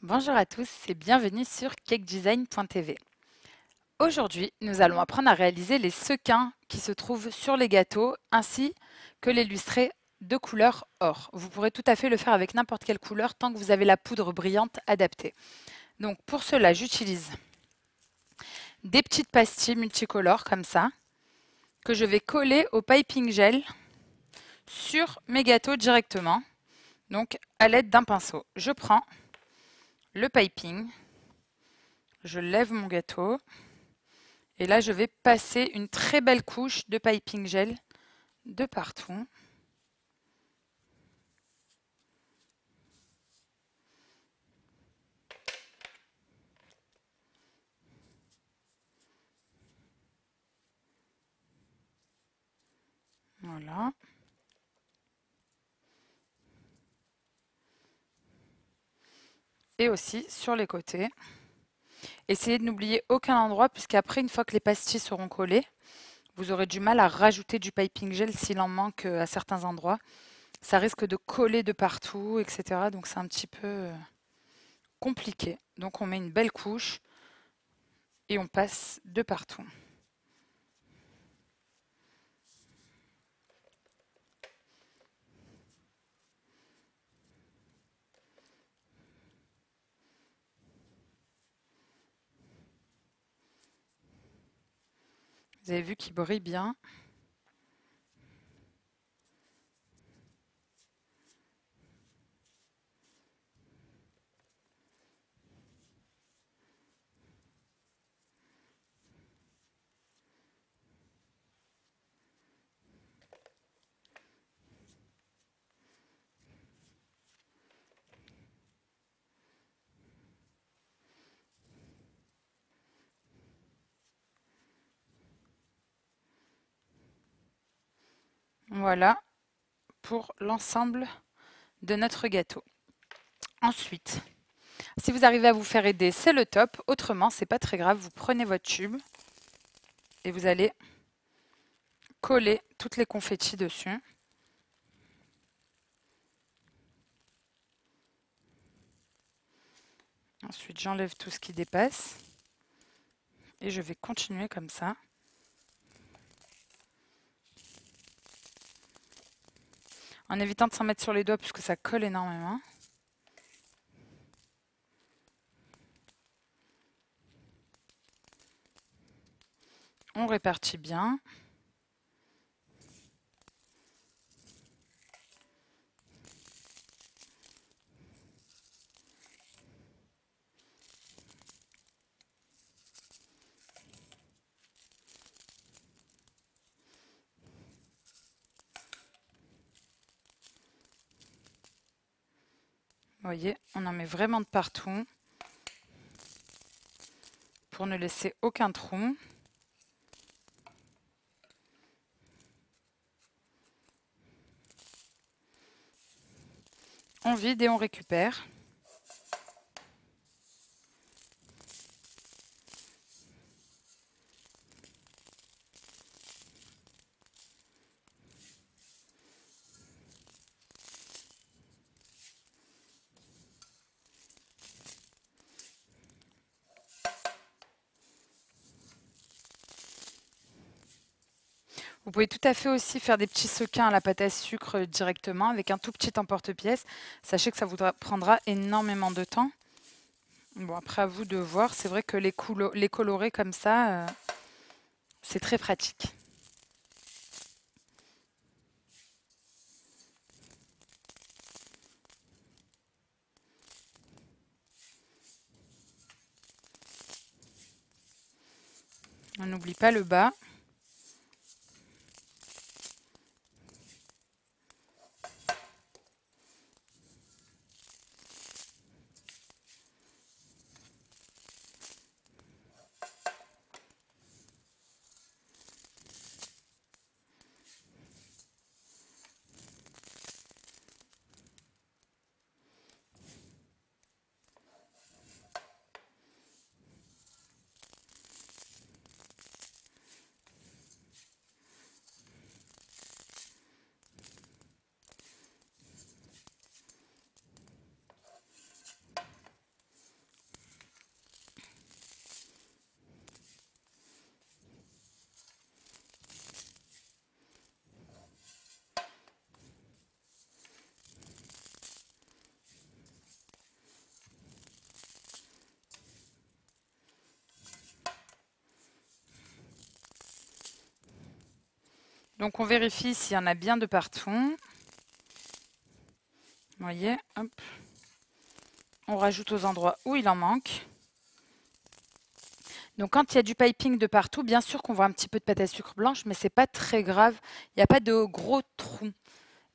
Bonjour à tous et bienvenue sur cakedesign.tv. Aujourd'hui, nous allons apprendre à réaliser les sequins qui se trouvent sur les gâteaux ainsi que les lustrés de couleur or. Vous pourrez tout à fait le faire avec n'importe quelle couleur tant que vous avez la poudre brillante adaptée. Donc pour cela, j'utilise des petites pastilles multicolores comme ça que je vais coller au piping gel sur mes gâteaux directement. Donc à l'aide d'un pinceau, je prends le piping, je lève mon gâteau. Et là, je vais passer une très belle couche de piping gel de partout. Voilà. Et aussi sur les côtés. Essayez de n'oublier aucun endroit puisqu'après, une fois que les pastilles seront collées, vous aurez du mal à rajouter du piping gel s'il en manque à certains endroits. Ça risque de coller de partout, etc. Donc c'est un petit peu compliqué. Donc on met une belle couche et on passe de partout. Vous avez vu qu'il brille bien. Voilà pour l'ensemble de notre gâteau. Ensuite, si vous arrivez à vous faire aider, c'est le top. Autrement, c'est pas très grave. Vous prenez votre tube et vous allez coller toutes les confettis dessus. Ensuite, j'enlève tout ce qui dépasse et je vais continuer comme ça. En évitant de s'en mettre sur les doigts puisque ça colle énormément. On répartit bien. Vous voyez, on en met vraiment de partout pour ne laisser aucun trou. On vide et on récupère. Vous pouvez tout à fait aussi faire des petits sequins à la pâte à sucre directement avec un tout petit emporte-pièce. Sachez que ça vous prendra énormément de temps. Bon, après à vous de voir. C'est vrai que les colorer comme ça, c'est très pratique. On n'oublie pas le bas. Donc on vérifie s'il y en a bien de partout. Vous voyez, hop. On rajoute aux endroits où il en manque. Donc quand il y a du piping de partout, bien sûr qu'on voit un petit peu de pâte à sucre blanche, mais c'est pas très grave. Il n'y a pas de gros trous.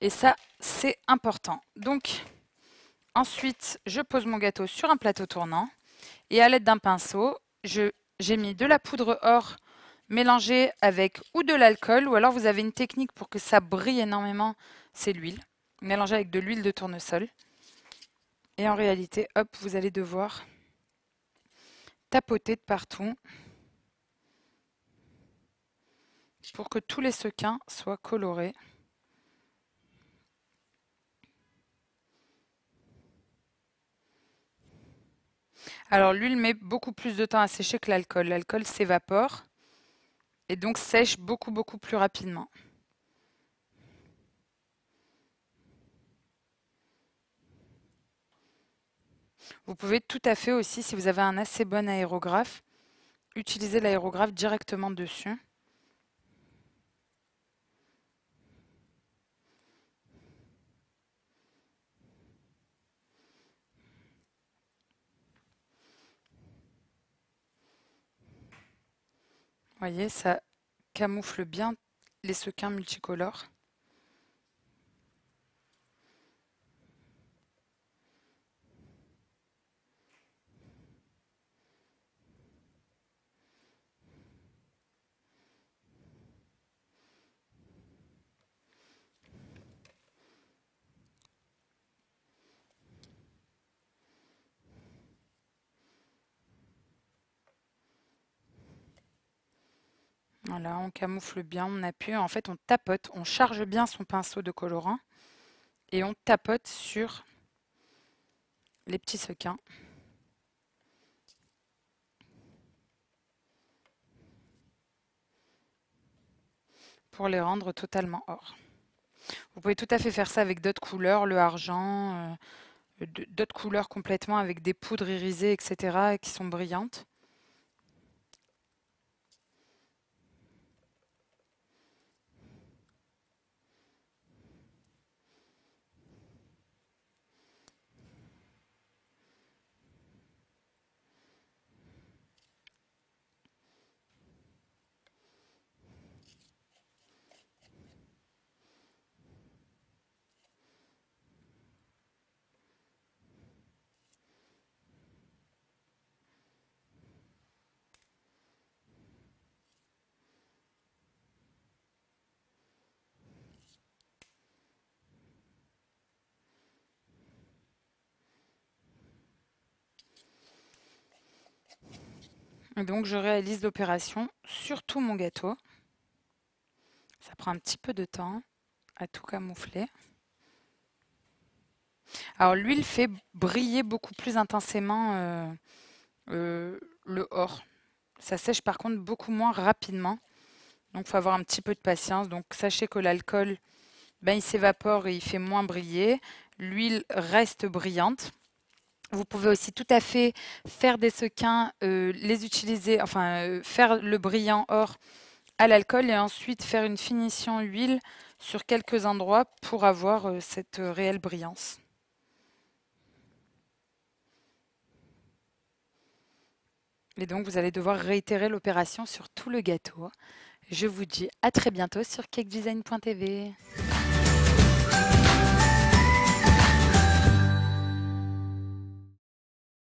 Et ça, c'est important. Donc ensuite, je pose mon gâteau sur un plateau tournant. Et à l'aide d'un pinceau, j'ai mis de la poudre or mélangée avec ou de l'alcool, ou alors vous avez une technique pour que ça brille énormément, c'est l'huile. Mélangée avec de l'huile de tournesol. Et en réalité, hop, vous allez devoir tapoter de partout pour que tous les sequins soient colorés. Alors l'huile met beaucoup plus de temps à sécher que l'alcool. L'alcool s'évapore et donc sèche beaucoup plus rapidement. Vous pouvez tout à fait aussi, si vous avez un assez bon aérographe, utiliser l'aérographe directement dessus. Vous voyez, ça camoufle bien les sequins multicolores. Voilà, on camoufle bien, on appuie, en fait on tapote, on charge bien son pinceau de colorant et on tapote sur les petits sequins. Pour les rendre totalement or. Vous pouvez tout à fait faire ça avec d'autres couleurs, le argent, d'autres couleurs complètement avec des poudres irisées, etc. qui sont brillantes. Et donc je réalise l'opération sur tout mon gâteau. Ça prend un petit peu de temps à tout camoufler. Alors l'huile fait briller beaucoup plus intensément le or. Ça sèche par contre beaucoup moins rapidement. Donc il faut avoir un petit peu de patience. Donc sachez que l'alcool, ben, il s'évapore et il fait moins briller. L'huile reste brillante. Vous pouvez aussi tout à fait faire des sequins, les utiliser, enfin faire le brillant or à l'alcool et ensuite faire une finition huile sur quelques endroits pour avoir cette réelle brillance. Et donc vous allez devoir réitérer l'opération sur tout le gâteau. Je vous dis à très bientôt sur cakedesign.tv.